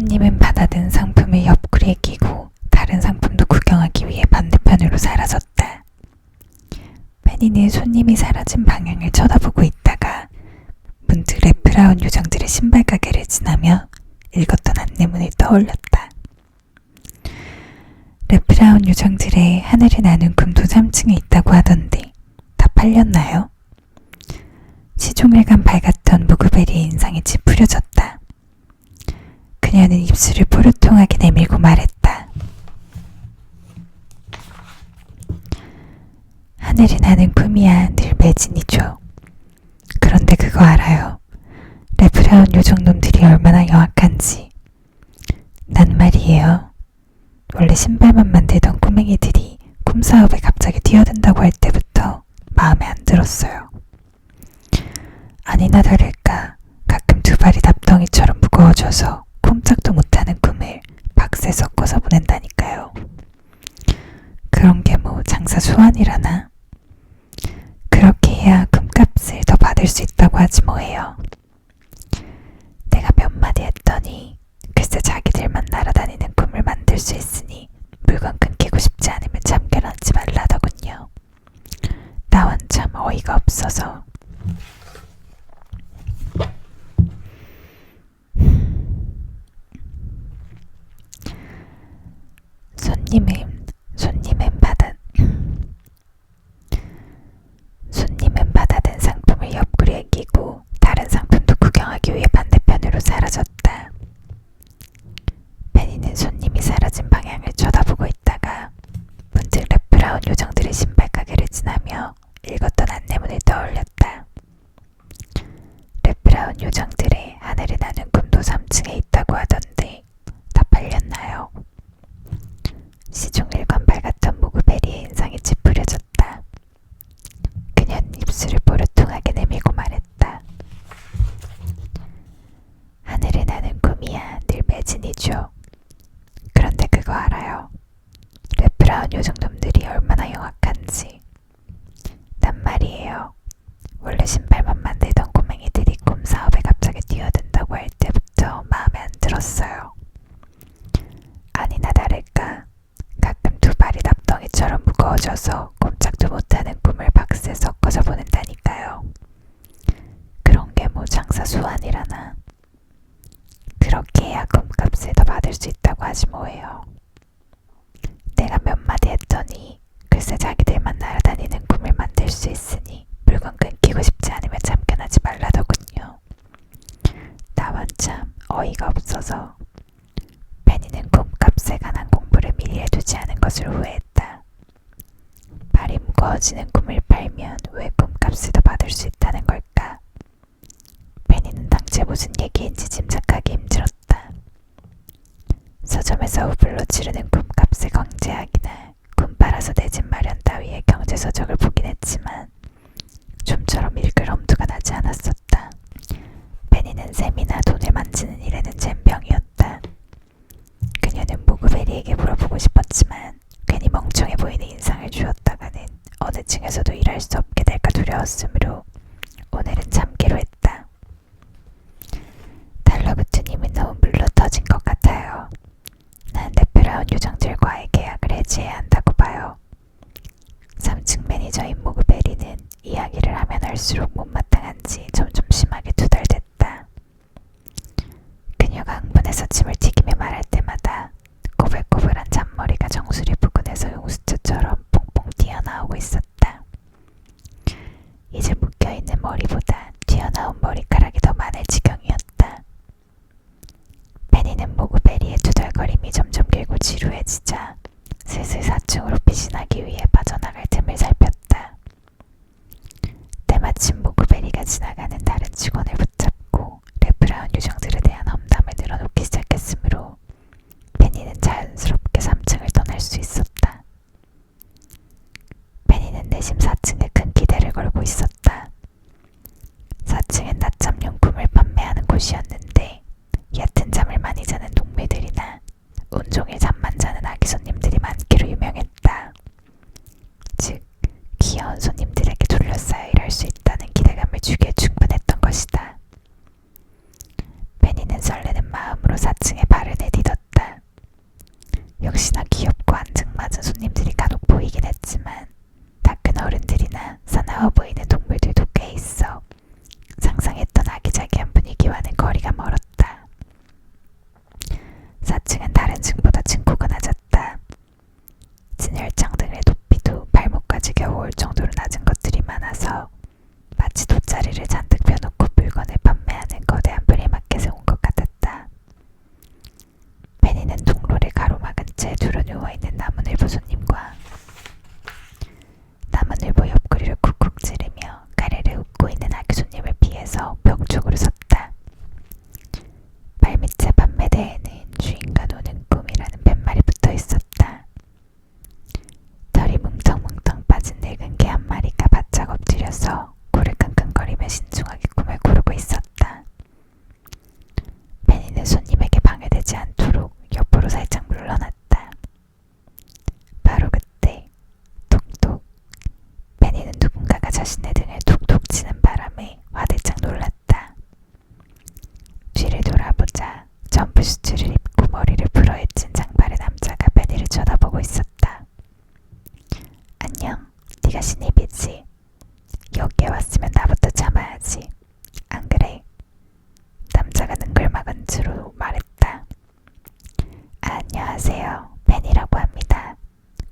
손님은 받아든 상품을 옆구리에 끼고 다른 상품도 구경하기 위해 반대편으로 사라졌다. 페니는 손님이 사라진 방향을 쳐다보고 있다가 문득 래프라운 요정들의 신발 가게를 지나며 읽었던 안내문을 떠올렸다. 래프라운 요정들의 하늘을 나는 금도 3층에 있다고 하던데 다 팔렸나요? 시종일관 밝았던 무구베리의 인상이 찌푸려졌다. 그녀는 입술을 포르통하게 내밀고 말했다. 하늘이 나는 꿈이야 늘 매진이죠. 그런데 그거 알아요? 래프라운 요정놈들이 얼마나 영악한지. 난 말이에요. 원래 신발만 만들던 꼬맹이들이 꿈사업에 갑자기 뛰어든다고 할 때부터 마음에 안 들었어요. 아니나 다를까 가끔 두 발이 납덩이처럼 무거워져서 꼼짝도 못하는 꿈을 박스에 섞어서 보낸다니까요. 그런 게 뭐 장사 수완이라나? 그렇게 해야 꿈값을 더 받을 수 있다고 하지 뭐예요. 내가 몇 마디 했더니 글쎄 자기들만 날아다니는 꿈을 만들 수 있으니 물건 끊기고 싶지 않으면 참견하지 말라더군요. 나원 참 어이가 없어서. 손님은 받아든 상품을 옆구리에 끼고 다른 상품도 구경하기 위해 반대편으로 사라졌다. 페니는 손님이 사라진 방향을 쳐다보고 있다가 문득 래프라운 요정들의 신발 가게를 지나며 읽었던 안내문을 떠올렸다. 래프라운 요정들의 하늘을 나는 꿈도 3층에 있다고 하던데 다 팔렸나요? 시종일관 밝았던 모그베리의 인상이 찌푸려졌다. 그녀는 입술을 보르통하게 내밀고 말했다. 하늘을 나는 꿈이야 늘 매진이죠. 그런데 그거 알아요? 래프라운 요정놈들이 얼마나 영악한지. 난 말이에요. 원래 신발만 만들던 꼬맹이들이 꿈사업에 갑자기 뛰어든다고 할 때부터 마음에 안 들었어요. 아니나 다를까 가끔 두 발이 납덩이처럼 무거워져서 꼼짝도 못하는 꿈을 박스에 섞어서 보낸다니까요. 그런 게 뭐 장사 수완이라나? 그렇게 해야 꿈값을 더 받을 수 있다고 하지 뭐예요. 내가 몇 마디 했더니 글쎄 자기들만 날아다니는 꿈을 만들 수 있으니 물건 끊기고 싶지 않으면 참견하지 말라더군요. 나만 참 어이가 없어서. 페니는 꿈값에 관한 공부를 미리 해두지 않은 것을 후회했다. 발이 무거워지는 꿈을 팔면 왜 꿈값을 더 받을 수 있다는 걸까? 페니는 당최 무슨 얘기인지 짐작하기 힘들었다. 서점에서 후불로 치르는 꿈값을 강제하기나 꿈 팔아서 내 집 마련 따위의 경제서적을 보긴 했지만 좀처럼 읽을 엄두가 나지 않았었다. 페니는 셈이나 돈을 만지는 일에는 젬병이었다. 그녀는 모그베리에게 물어보고 싶었지만 괜히 멍청해 보이는 인상을 주었다가는 어느 층에서도 일할 수 없게 될까 두려웠으므로 오늘은 참기로 했다. 달러구트님은 너무 물러터진 것 같아요. 난 래프라운 요정들과의 계약을 해지해야 한다고 봐요. 3층 매니저인 모그베리는 이야기를 하면 할수록 못마땅한지 점점 심하게 투덜댔다. 점프슈트를 입고 머리를 풀어헤친 장발의 남자가 페니를 쳐다보고 있었다. 안녕, 네가 신입이지? 여기에 왔으면 나부터 참아야지. 안 그래? 남자가 능글막은 채로 말했다. 안녕하세요. 페니라고 합니다.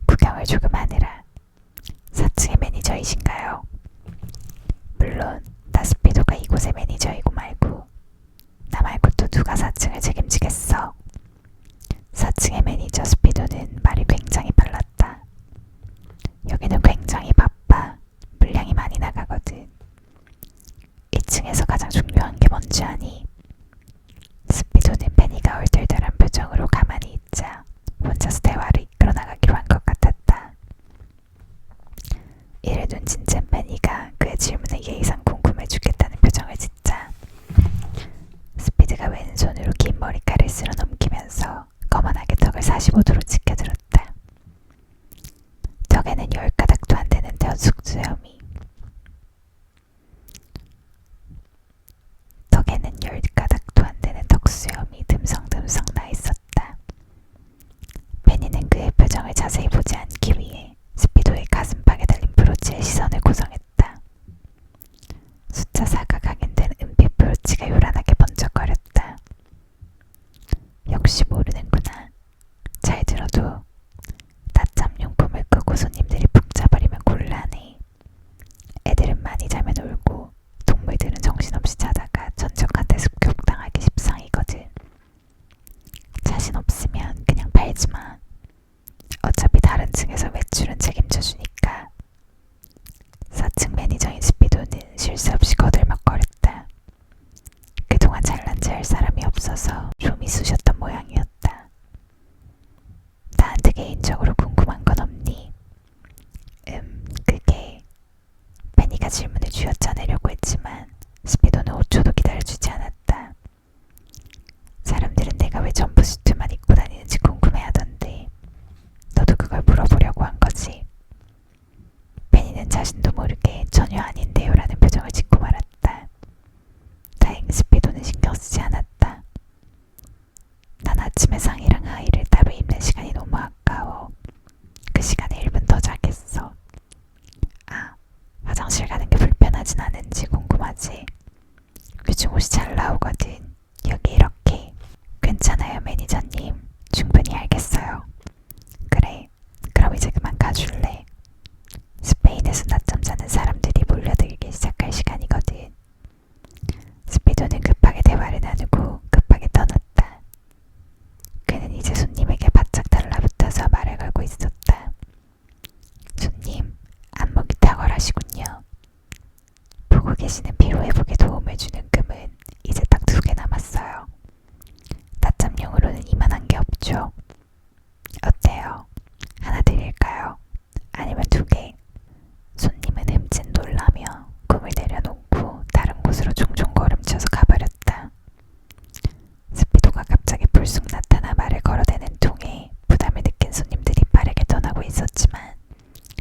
구경을 조금 하느라. 4층의 매니저이신가요? 물론 나 스피도가 이곳의 매니저이고 말고 나 말고 또 누가 4층을 책임지겠어. 4층의 매니저 스피도는 말이 굉장히 빨랐다. 여기는 굉장히 바빠. 물량이 많이 나가거든. 2층에서 가장 중요한 게 뭔지 아니? 스피도는 페니가 얼떨떨한 표정으로 가만히 있자 혼자서 대화를 이끌어 나가기로 한 것 같았다. 이를 눈치챈 페니가 그의 질문에 예의상 궁금해 죽겠다는 표정을 짓자 스피드가 왼손으로 긴 머리카락을 쓸어 넘기면서 거만하게 턱을 45도로 치켜들었다. 턱에는 10가닥도 안 되는 턱수염이 듬성듬성 나 있었다. 페니는 그의 표정을 자세히 보지 않기 위해 스피도의 가슴팍에 달린 브로치에 시선을 고정했다. 숫자 4가 각인된 은빛 브로치가 요란하게 번쩍거렸다. 역시 모르는구나. 잘 들어도 낮잠 용품을 끄고 손님들이 푹 자버리면 곤란해. 애들은 많이 자면 울고 동물들은 정신없이 자다가 전적한테 습격당하기 십상이거든. 자신 없으면 그냥 팔지마. 어차피 다른 층에서 매출은 책임져주니까. 4층 매니저인 스피도는 쉴 새 없이 거들먹거렸다. 그동안 잘난 체 할 사람이 없어서 좀이 쑤셨던 모양이었다. 나한테 개인적으로 궁금한 건 없니? 그게... 페니가 질문을 쥐어짜내려고 했지만 스피도는 5초도 기다려주지 않았다. 사람들은 내가 왜 점프수트만 입고 다니는지 궁금해하던데 너도 그걸 물어보려고 한 거지? 페니는 자신도 모르게 전혀 아닌데요 라는 표정을 짓고 말았다. 다행히 스피도는 신경 쓰지 않았다. 난 아침에 상의랑 하의를 따로 입는 시간이 너무 아까워. 그 시간에 1분 더 자겠어. 아, 화장실 가는 게 불편하진 않은지 궁금하지? 요즘 옷이 잘 나오거든. 여기 이렇게. 괜찮아요 매니저님. 충분히 알겠어요. 그래, 그럼 이제 그만 가줄래? 스페인에서 낮잠 자는 사람들이 몰려들기 시작할 시간이거든. 스피도는 급하게 대화를 나누고 급하게 떠났다. 그는 이제 손님에게 바짝 달라붙어서 말을 걸고 있었다. 손님, 안목이 탁월하시군요. 보고 계시는 피로회복에 도움을 주는 금은 이제 딱 2개 남았어요. 낮잠용으로는 이만한 게 없죠. 어때요? 하나 드릴까요? 아니면 2개? 손님은 흠칫 놀라며 꿈을 내려놓고 다른 곳으로 종종 걸음쳐서 가버렸다. 스피도가 갑자기 불쑥 나타나 말을 걸어대는 통에 부담을 느낀 손님들이 빠르게 떠나고 있었지만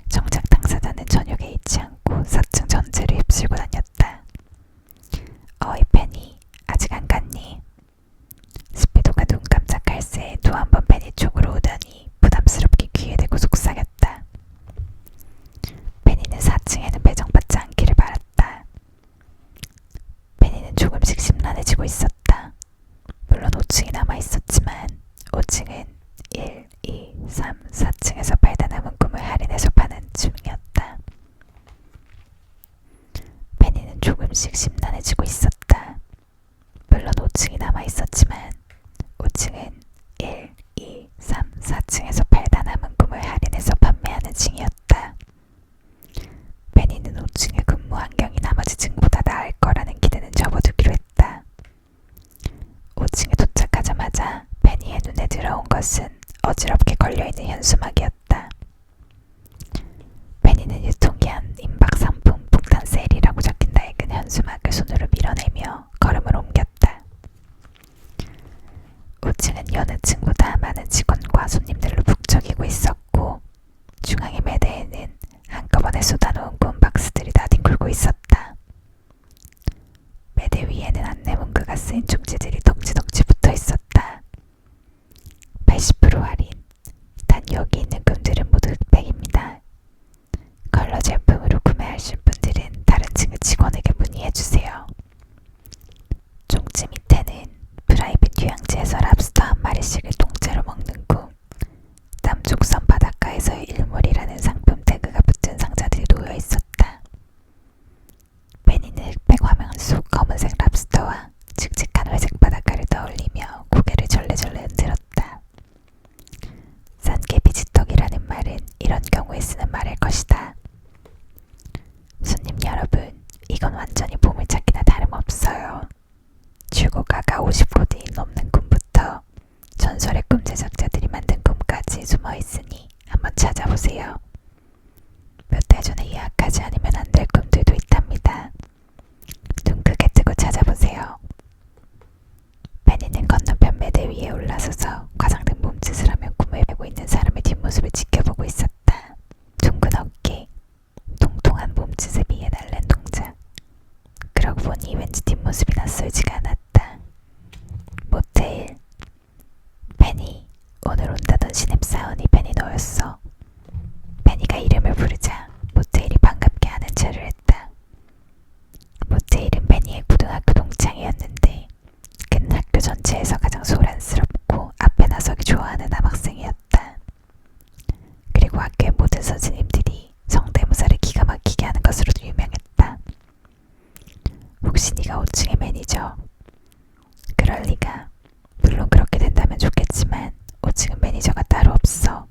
정작 당사자는 전혀 개의치 않고 4층 전체를 휩쓸고 다녔다. 어이 페니, 아직 안 갔니? 스피도가 눈 깜짝할 새에 또 한 번 페니 쪽으로 오더니 부담스럽게 귀에 대고 속삭였다. 페니는 4층에는 배정받지 않기를 바랐다. 페니는 조금씩 심란해지고 있었다. 물론 5층이 남아있었지만 5층은 1, 2, 3, 4층에서 팔다 남은 꿈을 할인해서 파는 중이었다. 페니는 조금씩 심란해지고 있었다. 물론 5층이 남아있었지만 5층은 1, 2, 3, 4층에서 팔다 남은 꿈을 할인해서 판매하는 층이었다. 페니는 5층의 근무 환경이 나머지 층보다 나을 거라는 기대는 접어두기로 했다. 5층에 도착하자마자 페니의 눈에 들어온 것은 어지럽게 걸려있는 현수막이었다. 페니는 유통기한 임박 상품 폭탄 세일이라고 적힌 낡은 현수막을 손으로 밀어내며 걸음을 옮겼다. 5층은 여느 층보다 많은 직원과 손님들로 북적이고 있었고 중앙의 매대에는 한꺼번에 쏟아놓은 곰박스들이 나뒹굴고 있었다. 매대 위에는 안내문구가 쓰인 쪽지들이 덕지덕지 붙어 있었다. 위에서 랍스터 한 마리씩을 통째로 먹는 꿈. 남쪽섬 바닷가에서의 일몰이라는 상품 태그가 붙은 상자들이 놓여 있었다. 베니는 흑백 화면 속 검은색 랍스터와 칙칙한 회색 바닷가를 떠올리며 고개를 절레절레 흔들었다. 싼개비지떡이라는 말은 이런 경우에 쓰는 말일 것이다. 손님 여러분, 이건 완전히 보물찾기나 다름없어요. 출고가가 50코드인 넘는 꿈부터 전설의 꿈 제작자들이 만든 꿈까지 숨어있으니 한번 찾아보세요. 몇 달 전에 예약하지 않으면 안 될 꿈들도 있답니다. 눈 크게 뜨고 찾아보세요. 베니는 건너편 매대 위에 올라서서 과장된 몸짓을 하며 꿈을 메고 있는 사람의 뒷모습을 지켜보고 있었다. 둥근 어깨, 통통한 몸짓에 비해 날랜 동작. 그러고 보니 왠지 뒷모습이 낯설지가 않았다. 모텔. 베니, 오늘 온다던 신입사원이 베니 너였어. 베니가 이름을 부르자 모테일이 반갑게 하는 체를 했다. 모테일은 베니의 고등학교 동창이었는데 그는 학교 전체에서 가장 소란스럽고 앞에 나서기 좋아하는 남학생이었다. 그리고 학교의 모든 선생님들이 성대모사를 기가 막히게 하는 것으로도 유명했다. 혹시 네가 5층의 매니저? 그럴 리가. 물론 그렇게 된다면 좋겠지만 5층은 매니저가 따로 없어.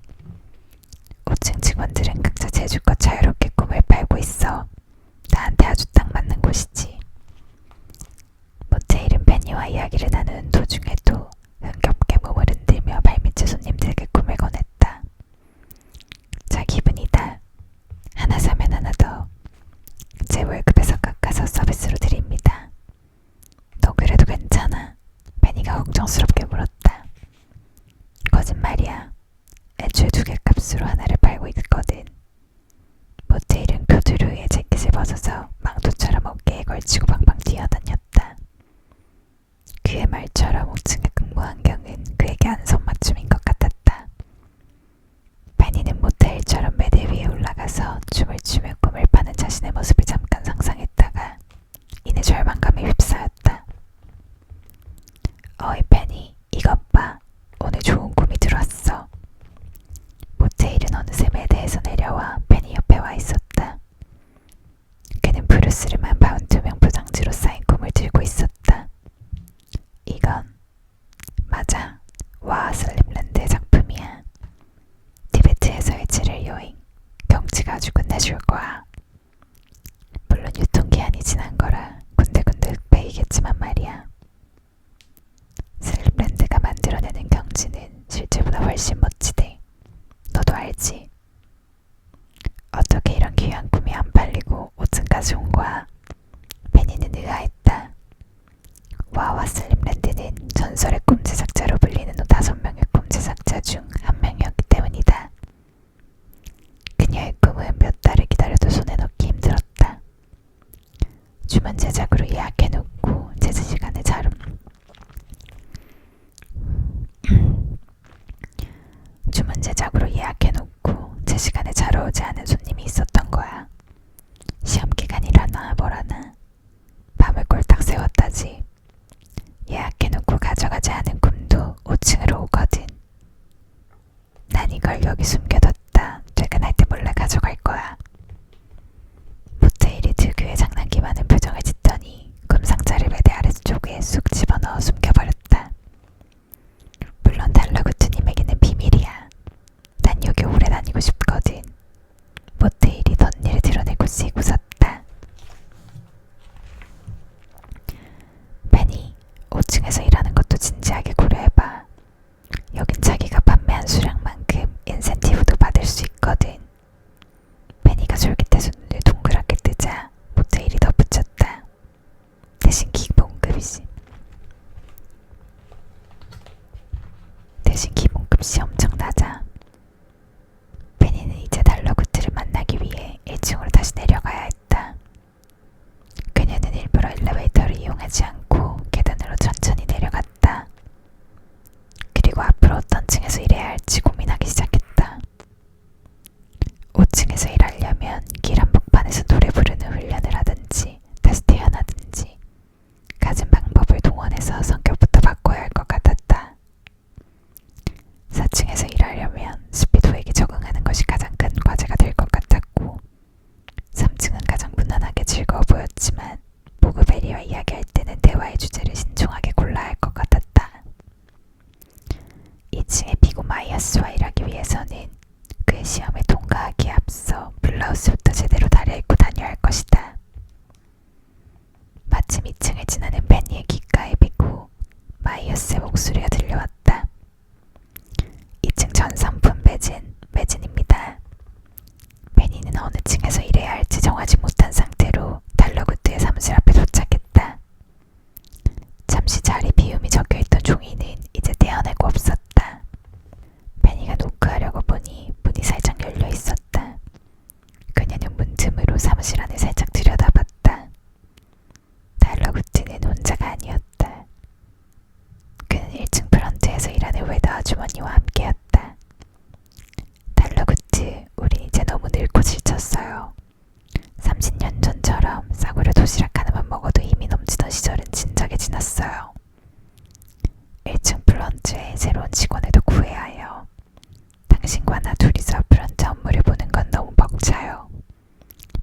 5층 직원들은 각자 제주껏 자유롭게 꿈을 팔고 있어. 나한테 아주 딱 맞는 곳이지. 모테일은 베니와 이야기를 나누는 도중에도 흥겹게 몸을 흔들며 발밑에 손님들에게 꿈을 권했다. 자, 기분이다. 하나 사면 하나 더. 제 월급에서 깎아서 서비스로 드립니다. 너 그래도 괜찮아? 베니가 걱정스럽게 물었다. 거짓말이야. 애초에 2개 값으로 하나를 팔고 있거든. 모테일은 교두류의 재킷을 벗어서 망토처럼 어깨에 걸치고 방방 뛰어다녔다. 그의 말처럼 5층의 근무 환경은 그에게 안성맞춤인 것 같았다. 베니는 모테일처럼 매대 위에 올라가서 춤을 추며 꿈을 파는 자신의 모습을 잠깐 상상했다가 이내 절망감에 휩싸였다. 어이 베니, 이것 봐. 오늘 좋은 꿈이 들어왔어. 모테일은 어느새 매대에서 내려와 베니 옆에 와 있었다. 그는 브루스름한 바운트명 포장지로 쌓인 꿈을 들고 있었다. 이건 맞아, 와 슬립랜드의 작품이야. 티베트에서의 7일 여행, 경치가 아주 끝내줄 거야. 물론 유통기한이 지난 거라 군데군데 흑백이겠지만 말이야. 슬립랜드가 만들어내는 경치는 실제보다 훨씬 멋지대. 너도 알지? 어떻게 이런 귀한 꿈이 안 팔리고 5층까지 온 거야? 베니는 의아했다. 와와 슬립랜드는 전설의 꿈 제작자로 불리는 5명의 꿈 제작자 중 한 명이었기 때문이다. 그녀의 꿈은 몇 달을 기다려도 손에 넣기 힘들었다. 주문 제작으로 예약해놓고 제작 시간에 주문 제작으로 예약해놓고 제 시간에 자러 오지 않은 손님이 있었던 거야. 시험 기간이라나 뭐라나 밤을 꼴딱 새웠다지. 예약해놓고 가져가지 않은 꿈도 5층으로 오거든. 난 이걸 여기 숨겨뒀다. 퇴근할 때 몰래 가져갈 거야. 모테일이 특유의 장난기 많은 표정을 짓더니 꿈 상자를 매대 아래쪽에 쑥 집어넣어 숨겨버렸다. 물론 달러구트님에게는 비밀이야. 난 여기 오래 다니고 싶거든. 모테일이 덧니를 드러내고 씩 웃었다. 베니, 5층에서 일하는 것도 진지하게 고려해봐. 여긴 자기가 판매한 수량만큼 인센티브도 아이어스의 목소리가 들려왔다. 2층 전선품 매진입니다. 베니는 어느 층에서 일해야 할지 정하지 못한 상태로 달러구트의 사무실 앞에 도착했다. 잠시 자리 비움이 적혀있던 종이는 이제 떼어내고 없었다. 베니가 노크하려고 보니 문이 살짝 열려 있었다. 그녀는 문틈으로 사무실 안을 살짝 들여다봤다. 달러구트는 혼자가 아니었다. 그는 1층 프런트에서 일하는 웨더 아주머니와 함께였다. 달러구트, 우린 이제 너무 늙고 지쳤어요. 30년 전처럼 싸구려 도시락 하나만 먹어도 힘이 넘치던 시절은 진작에 지났어요. 1층 프런트에 새로운 직원을 구해야 해요. 당신과 나 둘이서 프런트 업무를 보는 건 너무 벅차요.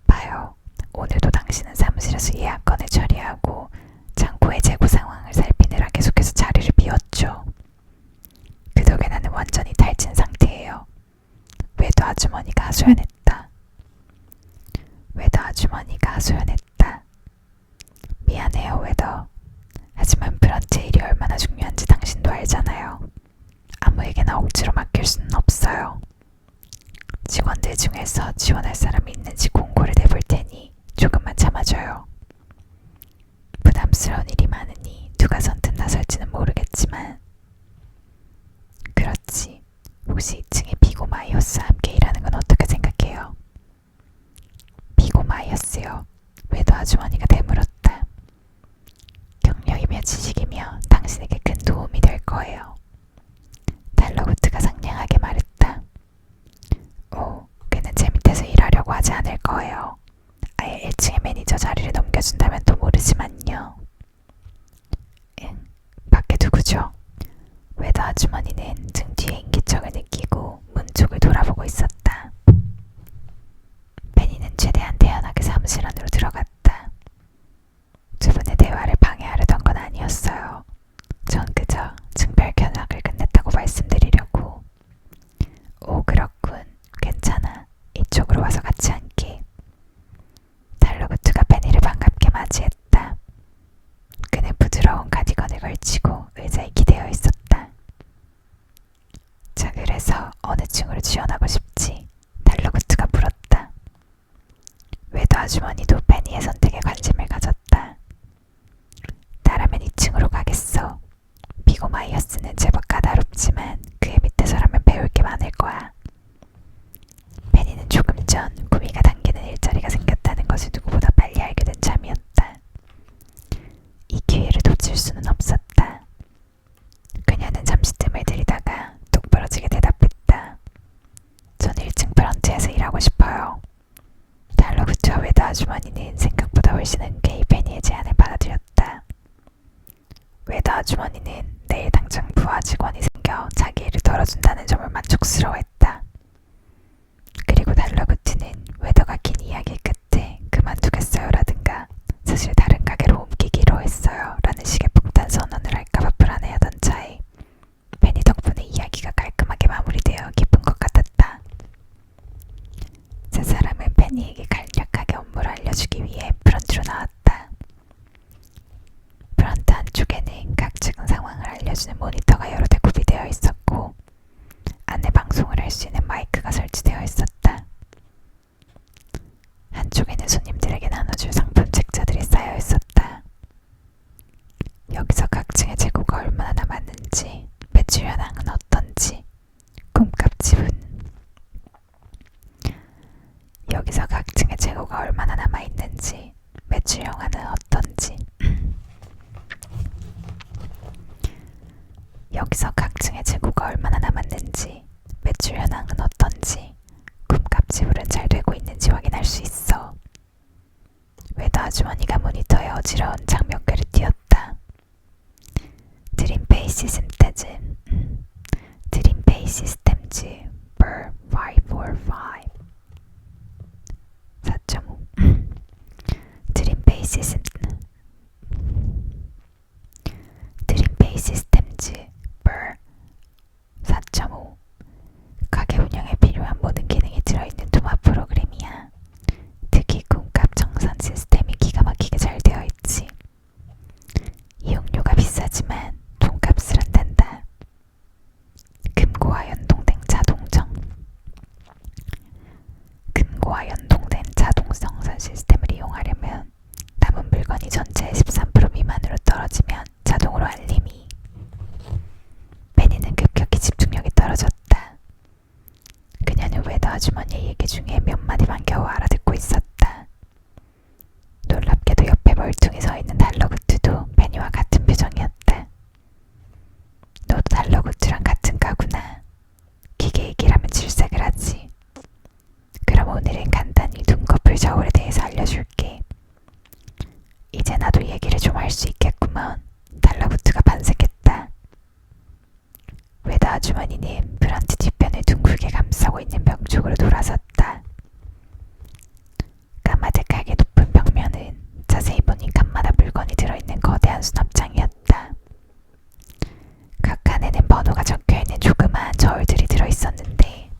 봐요. 오늘도 당신은 사무실에서 예약건을 처리하고 창고의 재고 상황을 살피느라 계속해서 자리를 비웠죠. 그 덕에 나는 완전히 탈진 상태예요. 웨더 아주머니가 하소연했다. 웨더 아주머니가 하소연했다. 미안해요, 웨더. 하지만 프런트의 일이 얼마나 중요한지 당신도 알잖아요. 아무에게나 억지로 맡길 수는 없어요. 직원들 중에서 지원할 사람이 있는지 공고를 내볼 테니 조금만 참아줘요. 부담스러운 일이 많으니 누가 선뜻 나설지는 모르겠지만 그렇지. 혹시 2층에 비고 마이어스와 함께 일하는 건 어떻게 생각해요? 비고 마이어스요. 웨더 아주머니가 되물었다. 경력이며 지식이며 당신에게 큰 도움이 될 거예요. 달러구트가 상냥하게 말했다. 오, 그는 제 밑에서 일하려고 하지 않을 거예요. 아예 1층의 매니저 자리를 넘겨준다면 또 모르지만요. 응, 밖에 누구죠? 웨더 아주머니는 등 뒤에 인기척을 느끼고 문 쪽을 돌아보고 있었다. 베니는 최대한 태연하게 사무실 안으로 들어갔다. 두 분의 대화를 방해하려던 건 아니었어요. 전 그저 증별 견학을 끝냈다고 말씀드리려고. 오, 그렇군. 괜찮아. 이쪽으로 와서 같이 앉게. 달러구트가 베니를 반갑게 맞이했다. 그는 부드러운 가디건을 걸치고 의자에 기대어 있었다. 자, 그래서 어느 층으로 지원하고 싶지? 달러구트가 물었다. 웨더 아주머니도 베니의 선택에 관심을 가졌다. 나라면 2층으로 가겠어. 비고 마이어스는 제법 까다롭지만 그의 밑에서라면 배울 게 많을 거야. 베니는 조금 전 구미가 당기는 일자리가 생겼다는 것을 누구보다 빨리 알게 된 참이었다. 이 기회를 놓칠 수는 없었다. 그녀는 잠시 뜸을 들이다가 똑부러지게 대답했다. 전 1층 프런트에서 일하고 싶어요. 달러구트와 웨더 아주머니는 생각보다 훨씬 흔쾌히 베니의 제안을 받아들였다. 웨더 아주머니는 내일 당장 부하 직원이 생겨 자기 일을 덜어준다는 점을 만족스러워했다. 그리고 달러구트는 웨더가 긴 이야기 끝에 그만두겠어요라든가 사실 다른 가게로 옮기기로 했어요 라는 식의 폭탄 선언을 할까봐 불안해하던 차에 베니 덕분에 이야기가 깔끔하게 마무리되어 기쁜 것 같았다. 세 사람은 베니에게 간략하게 업무를 알려주기 위해 프런트로 나왔다. 프런트 안쪽에는 각 층 상황을 알려주는 모니터가 여러 대 구비되어 있었고 안내 방송을 할 수 있는 마이크가 설치되어 있었다. 한쪽에는 손님들에게 나눠줄 상품 책자들이 쌓여 있었다. 여기서 각 층의 재고가 얼마나 남았는지, 매출 현황은 어떤지, 꿈값 지분. 여기서 각 층의 재고가 얼마나 남아있는지, 매출 현황은 어떤지. 여기서 각 층의 재고가 얼마나 남았는지, 매출 현황은 어떤지, 꿈값 지불은 잘 되고 있는지 확인할 수 있어. 웨더 아주머니가 모니터에 어지러운 장면글을 띄웠다. 드림페이 시스템즈 드림페이 시스템즈 per 545 4.5 드림페이 시스템즈 per 4.5 가게 운영에 필요한 모든 기능이 들어있는 통합 프로그램이야. 특히 꿈값 정산 시스템이 기가 막히게 잘 되어 있지. 이용료가 비싸지만 돈값을 아주머니의 얘기 중에 몇 마디만 겨우 알아듣고 있었다. 놀랍게도 옆에 멀뚱히 서 있는 달러구트도 베니와 같은 표정이었다. 너도 달러구트랑 같은 과구나. 기계 얘기라면 질색을 하지. 그럼 오늘은 간단히 눈꺼풀 저울에 대해서 알려줄게. 이제 나도 얘기를 좀 할 수 있겠구먼. 달러구트가 반색했다. 외다 아주머니는 브런트 뒤편을 둥글게 감싸고 있는 벽 쪽으로 돌아섰다. 까마득하게 높은 벽면은 자세히 보니 칸마다 물건이 들어있는 거대한 수납장이었다. 각 칸에는 번호가 적혀있는 조그마한 저울들이 들어있었는데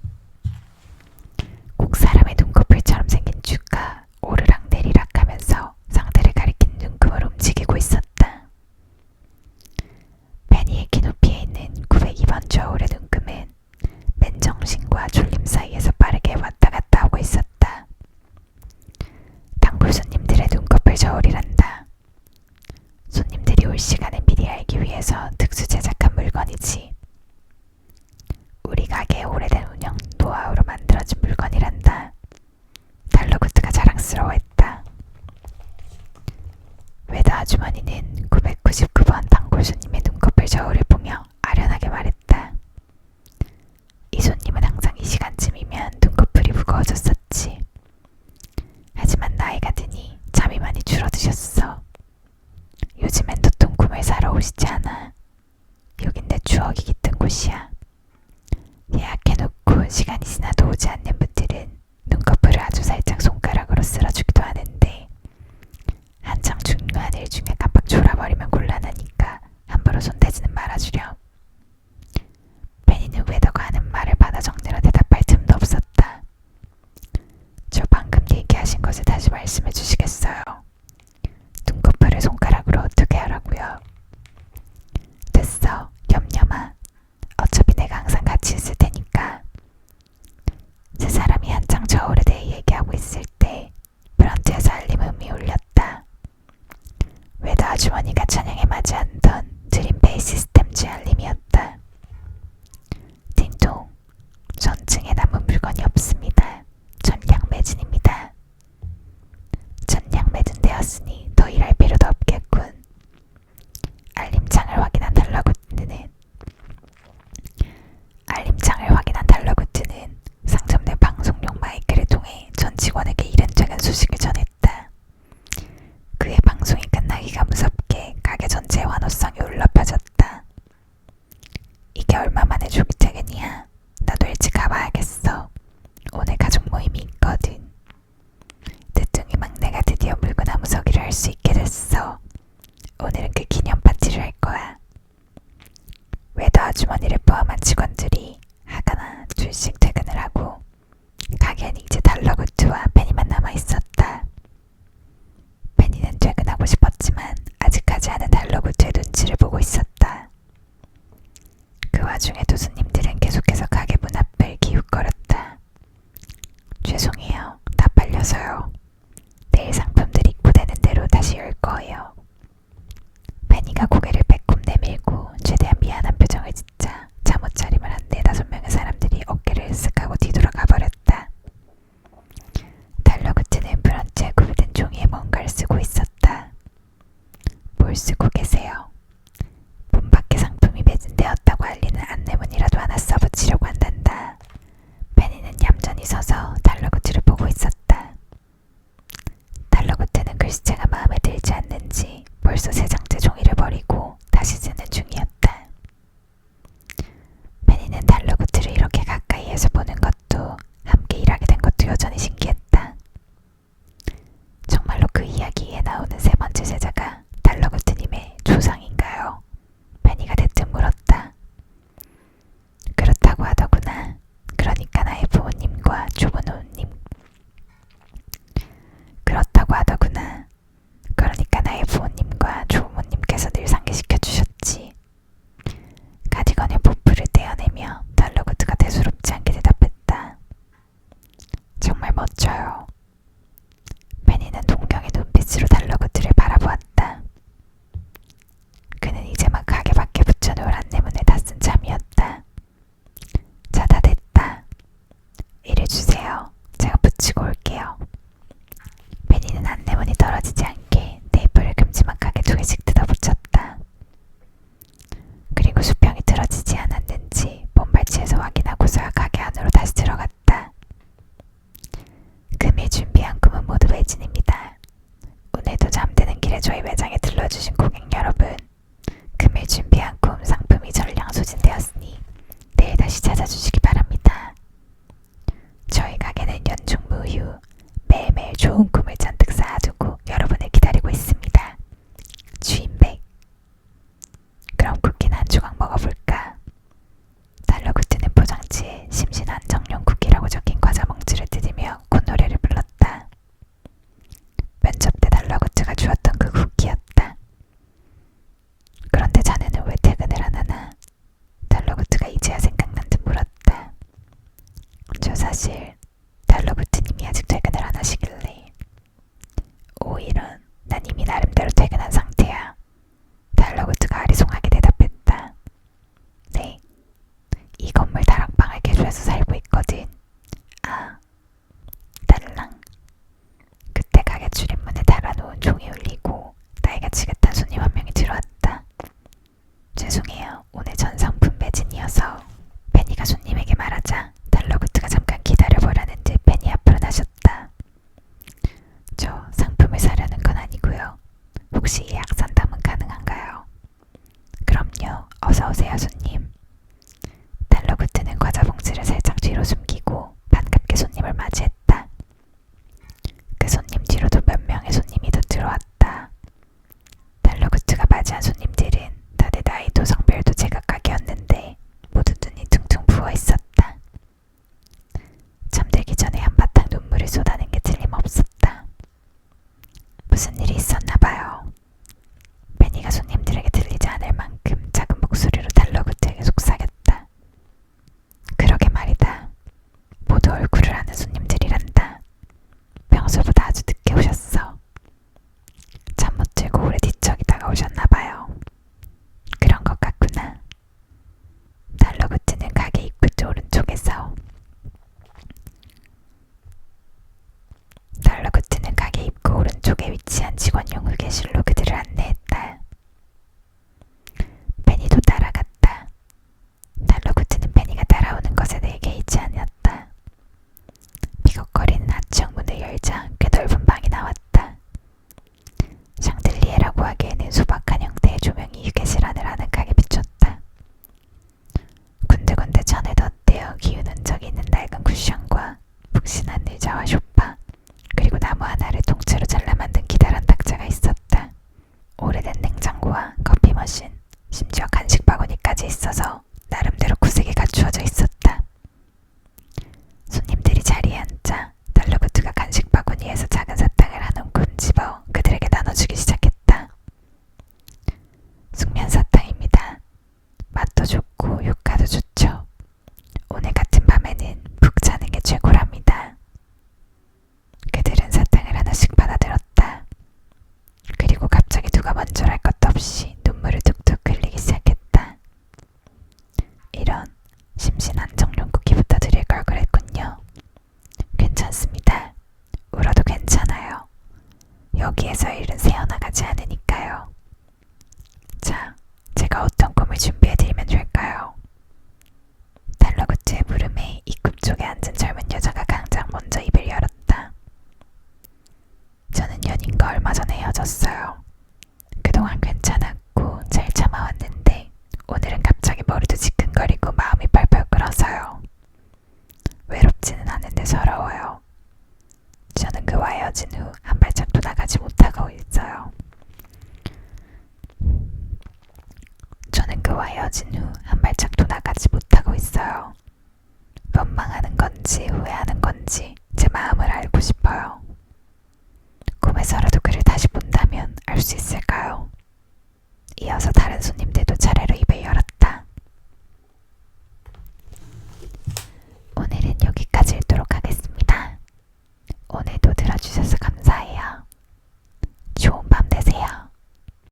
꼭 사람의 눈꺼풀처럼 생긴 쭈가 오르락 내리락 하면서 상대를 가리키는 눈금을 움직이고 있었다. 베니의 키높이에 있는 902번 저울의 눈금은 맨정신과 졸림 사이에서 빠르게 왔다 갔다 하고 있었다. 단골 손님들의 눈꺼풀 저울이란다. 손님들이 올 시간을 미리 알기 위해서 특수 제작한 물건이지. 우리 가게의 오래된 운영 노하우로 만들어진 물건이란다. 달러구트가 자랑스러워했다. 외다 아주머니는 999번 단골 손님의 눈꺼풀 저울을 보며 아련하게 말했다. 이 손님은 항상 이 시간쯤이면 눈꺼풀이 무거워졌었지. 하지만 나이가 드니 잠이 많이 줄어드셨어. 요즘엔 도통 꿈을 사러 오시지 않아. 여긴 내 추억이 깃든 곳이야. 예약해놓고 시간이 지나도 오지 않는 분들은 눈꺼풀을 아주 살짝 손가락으로 쓸어주기도 하는데 한창 중요한 일 중에 깜빡 졸아버리면 곤란하니까 함부로 손대지는 말아주렴. 베니는 웨더가 하는 말을 받아 적느라 대답할 틈도 없었다. 저 방금 얘기하신 것을 다시 말씀해 주시겠어요? 눈꺼풀을 손가락으로 어떻게 하라고요? 됐어, 염려마. 어차피 내가 항상 같이 있을 테니까. 세 사람이 한창 저울에 대해 얘기하고 있을 때 브런트에서 알림음이 울렸다. 외다 아주머니가 찬양에 맞이한던 드림페이 시스템즈 알림이었다. 띵동. 전층에 남은 물건이 없습니다. 전량 매진입니다. 전량 매진되었으니 더 일할 필요도 없겠군. 알림창을 확인한 달러구트는 상점 내 방송용 마이크를 통해 전 직원에게 이런저런 소식을 전했다. 그의 방송이 끝나기가 무섭게 가게 전체의 환호성이 울려 퍼졌다. 이게 얼마 만에 조기 퇴근이야. 나도 일찍 가봐야겠어. 오늘 가족 모임이 있거든. 늦둥이 막내가 드디어 물구나무 서기를 할 수 있게 됐어. 오늘은 그 기념 파티를 할 거야. 외도 아주머니를 포함한 직원들이 하나 둘씩 퇴근을 하고 가게에는 이제 달러구트와 베니만 남아있었다. 베니는 퇴근하고 싶었지만 아직 하지 않은 달러구트의 눈치를 보고 있었다. 그 와중에도 손님들은 계속해서 가게 문 앞을 기웃거렸다. 죄송해요. 다 팔려서요. 내일 상품들 입고되는 대로 다시 열 거예요. 베니가 고개를 빼꼼 내밀고 최대한 미안한 표정을 짓자 잠옷 차림을 한 4-5명의 사람들이 어깨를 으쓱하고 뒤돌아가 버렸다. 달러구트는 브런트에 구비된 종이에 뭔가를 쓰고 있었다. 뭘 쓰고 계세요? 문 밖에 상품이 매진되었다고 알리는 안내문이라도 그렇군요. 오늘 전 상품 매진이어서. 페니가 손님에게 말하자 달러구트가 잠깐 기다려보라는 듯 페니 앞으로 나섰다. 저 상품을 사려는 건 아니고요. 혹시 예약 상담은 가능한가요? 그럼요. 어서오세요 손님. 달러구트는 과자 봉지를 살짝 뒤로 숨기고 반갑게 손님을 맞이했다. 그 손님 뒤로도 몇 명의 손님이 더 들어왔다. 달러구트가 맞이한 손님들은 다들 나이도 성별도 제각각이었는데 모두 눈이 퉁퉁 부어있었다. 잠들기 전에 한바탕 눈물을 쏟아낸 게 틀림없었다. 무슨 일이 있었나봐요. 페니가 손님들에게 들리지 않을 만큼 작은 목소리로 달러구트에게 속삭였다. 그러게 말이다. 모두 얼굴을 아는 손님들이란다. 평소보다 아주 늦게 오셨어. 잠 못 들고 오래 뒤척이다가 오셨나봐요. 그런 것 같구나. 달러구트는 가게 입구 쪽 오른쪽에서 오른쪽에 위치한 직원용 휴게실로 그들을 안내했다. 페니도 따라갔다. 달러구트는 페니가 따라오는 것에 대해 개의치 않았다. 비걱거리는 하청문을 열자 꽤 넓은 방이 나왔다. 샹들리에라고 하기에는 소박한 형태의 조명이 휴게실 안을 아늑하게 비췄다. 군데군데 천에 덧대어 기운 흔적이 있는 낡은 쿠션과 푹신한 의자와 소파, 그리고 나무 하나를 통째로 잘라 만든 기다란 탁자가 있었다. 오래된 냉장고와 커피 머신, 심지어 간식 바구니까지 있어서 나름대로 구색이 갖추어져 있었다. 손님들이 자리에 앉자 달러구트가 간식 바구니에서 작은 사탕을 한 움큼 집어 그들에게 나눠주기 시작했다. 숙면사탕입니다. 맛도 좋고 효과도 좋죠. 오늘 같은 밤에는 푹 자는 게 최고랍니다. 그들은 사탕을 하나씩 받아들었다. 그리고 갑자기 누가 먼저랄 것도 없이 눈물을 뚝뚝 흘리기 시작했다. 이런 심신한 정령 쿠키부터 드릴 걸 그랬군요. 괜찮습니다. 울어도 괜찮아요. 여기에서 일은 새어나가지 않으니까요. 자, 제가 어떤 꿈을 준비해드리면 될까요? 달러구트의 물음에 입구 쪽에 앉은 젊은 여자가 당장 먼저 입을 열었다. 저는 연인과 얼마 전에 헤어졌어요. 그동안 괜찮았고 잘 참아왔는데 오늘은 갑자기 머리도 지끈거리고 마음이 펄펄 끓어서요. 외롭지는 않은데 서러워요. 저는 그와 헤어진 후 한 발짝도 나가지 못하고 있어요. 원망하는 건지 후회하는 건지 제 마음을 알고 싶어요. 꿈에서라도 그를 다시 본다면 알 수 있을까요? 이어서 다른 손님